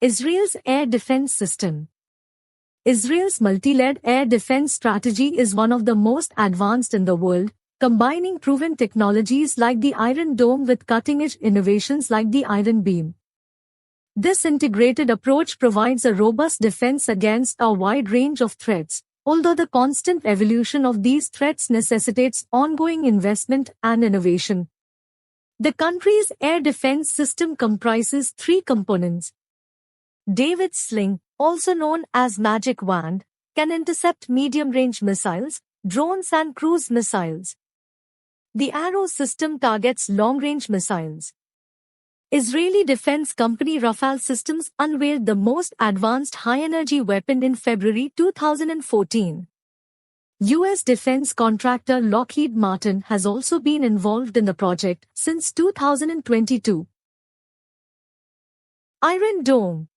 Israel's air defense system. Israel's multi-layered air defense strategy is one of the most advanced in the world, combining proven technologies like the Iron Dome with cutting-edge innovations like the Iron Beam. This integrated approach provides a robust defense against a wide range of threats, although the constant evolution of these threats necessitates ongoing investment and innovation. The country's air defense system comprises three components. David's Sling, also known as Magic Wand, can intercept medium-range missiles, drones and cruise missiles. The Arrow system targets long-range missiles. Israeli defense company Rafale Systems unveiled the most advanced high-energy weapon in February 2014. U.S. defense contractor Lockheed Martin has also been involved in the project since 2022. Iron Dome.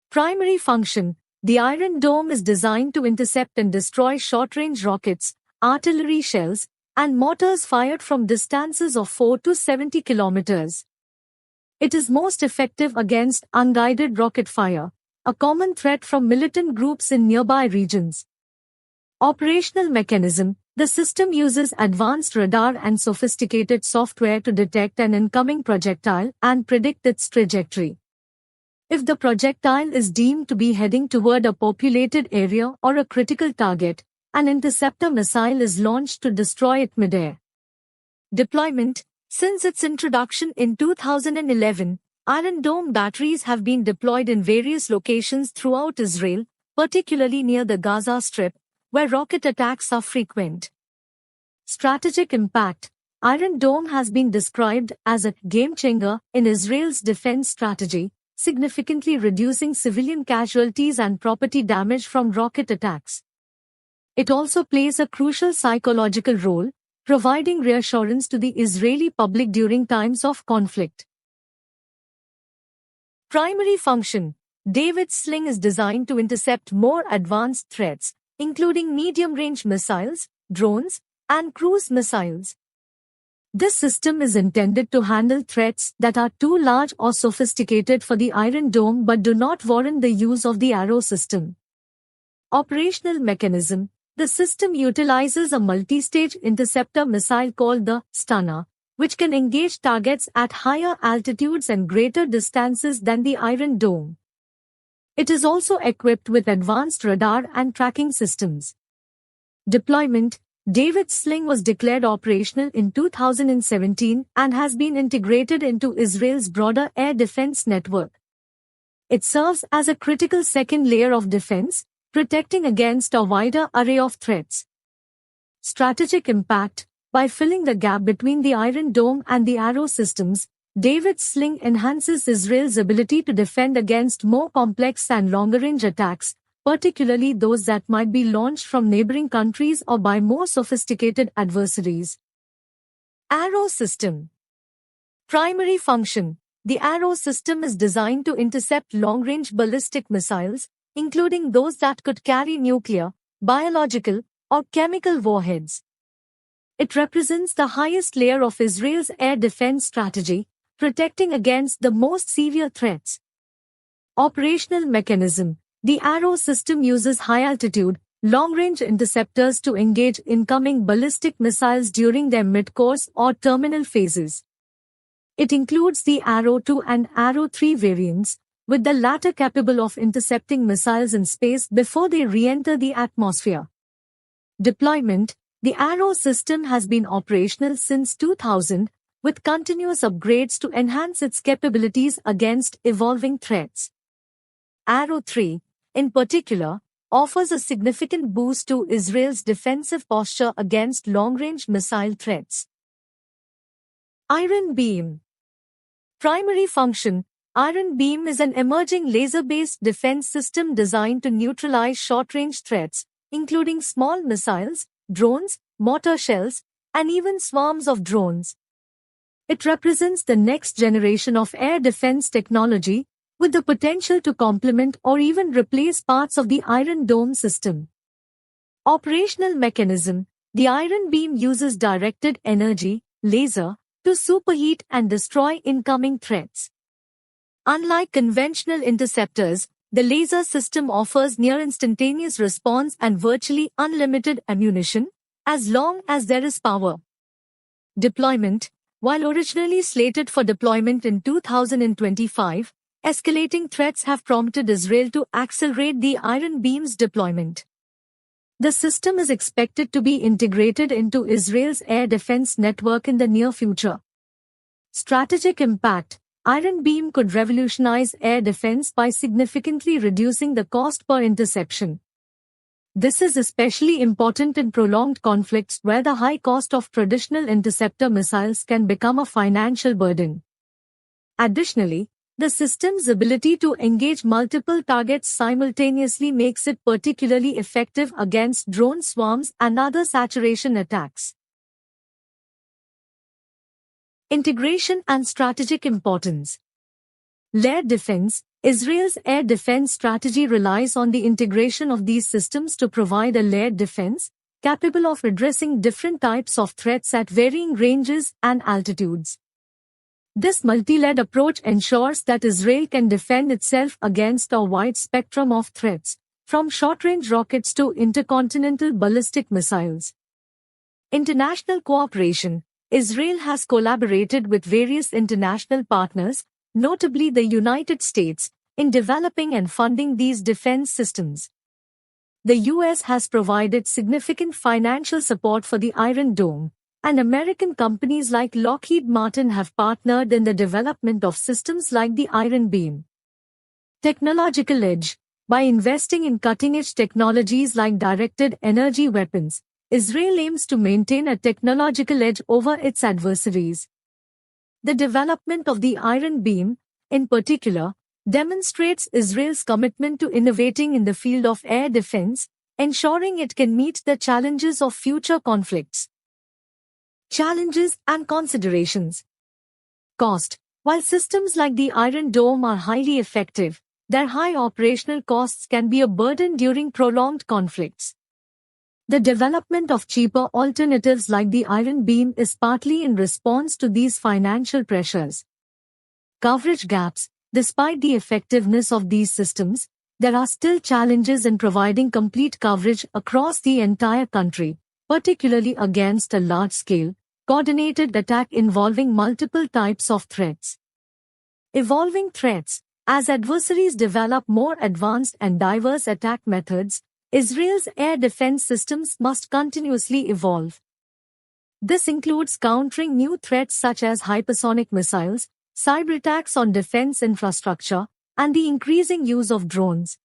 Primary function. The Iron Dome is designed to intercept and destroy short-range rockets, artillery shells, and mortars fired from distances of 4 to 70 kilometers. It is most effective against unguided rocket fire, a common threat from militant groups in nearby regions. Operational mechanism. The system uses advanced radar and sophisticated software to detect an incoming projectile and predict its trajectory. If the projectile is deemed to be heading toward a populated area or a critical target, an interceptor missile is launched to destroy it midair. Deployment. Since its introduction in 2011, Iron Dome batteries have been deployed in various locations throughout Israel, particularly near the Gaza Strip, where rocket attacks are frequent. Strategic impact. Iron Dome has been described as a game-changer in Israel's defense strategy, significantly reducing civilian casualties and property damage from rocket attacks. It also plays a crucial psychological role, providing reassurance to the Israeli public during times of conflict. Primary function. David's Sling is designed to intercept more advanced threats, including medium-range missiles, drones, and cruise missiles. This system is intended to handle threats that are too large or sophisticated for the Iron Dome but do not warrant the use of the Arrow system. Operational mechanism. The system utilizes a multi-stage interceptor missile called the Stunner, which can engage targets at higher altitudes and greater distances than the Iron Dome. It is also equipped with advanced radar and tracking systems. Deployment. David's Sling was declared operational in 2017 and has been integrated into Israel's broader air defense network. It serves as a critical second layer of defense, protecting against a wider array of threats. Strategic impact. By filling the gap between the Iron Dome and the Arrow systems, David's Sling enhances Israel's ability to defend against more complex and longer-range attacks, particularly those that might be launched from neighboring countries or by more sophisticated adversaries. Arrow system. Primary function. The Arrow system is designed to intercept long-range ballistic missiles, including those that could carry nuclear, biological, or chemical warheads. It represents the highest layer of Israel's air defense strategy, protecting against the most severe threats. Operational mechanism. The Arrow system uses high-altitude, long-range interceptors to engage incoming ballistic missiles during their mid-course or terminal phases. It includes the Arrow 2 and Arrow 3 variants, with the latter capable of intercepting missiles in space before they re-enter the atmosphere. Deployment. The Arrow system has been operational since 2000, with continuous upgrades to enhance its capabilities against evolving threats. Arrow 3, in particular, offers a significant boost to Israel's defensive posture against long-range missile threats. Iron Beam. Primary function. Iron Beam is an emerging laser-based defense system designed to neutralize short-range threats, including small missiles, drones, mortar shells, and even swarms of drones. It represents the next generation of air defense technology, with the potential to complement or even replace parts of the Iron Dome system. Operational mechanism. The Iron Beam uses directed energy, laser, to superheat and destroy incoming threats. Unlike conventional interceptors, the laser system offers near instantaneous response and virtually unlimited ammunition, as long as there is power. Deployment. While originally slated for deployment in 2025, escalating threats have prompted Israel to accelerate the Iron Beam's deployment. The system is expected to be integrated into Israel's air defense network in the near future. Strategic impact. Iron Beam could revolutionize air defense by significantly reducing the cost per interception. This is especially important in prolonged conflicts where the high cost of traditional interceptor missiles can become a financial burden. Additionally, the system's ability to engage multiple targets simultaneously makes it particularly effective against drone swarms and other saturation attacks. Integration and strategic importance. Layered defense. Israel's air defense strategy relies on the integration of these systems to provide a layered defense, capable of addressing different types of threats at varying ranges and altitudes. This multi-layered approach ensures that Israel can defend itself against a wide spectrum of threats, from short-range rockets to intercontinental ballistic missiles. International cooperation. Israel has collaborated with various international partners, notably the United States, in developing and funding these defense systems. The U.S. has provided significant financial support for the Iron Dome, and American companies like Lockheed Martin have partnered in the development of systems like the Iron Beam. Technological edge. By investing in cutting-edge technologies like directed energy weapons, Israel aims to maintain a technological edge over its adversaries. The development of the Iron Beam, in particular, demonstrates Israel's commitment to innovating in the field of air defense, ensuring it can meet the challenges of future conflicts. Challenges and considerations. Cost. While systems like the Iron Dome are highly effective, their high operational costs can be a burden during prolonged conflicts. The development of cheaper alternatives like the Iron Beam is partly in response to these financial pressures. Coverage gaps. Despite the effectiveness of these systems, there are still challenges in providing complete coverage across the entire country, particularly against a large-scale, coordinated attack involving multiple types of threats. Evolving threats. As adversaries develop more advanced and diverse attack methods, Israel's air defense systems must continuously evolve. This includes countering new threats such as hypersonic missiles, cyber attacks on defense infrastructure, and the increasing use of drones.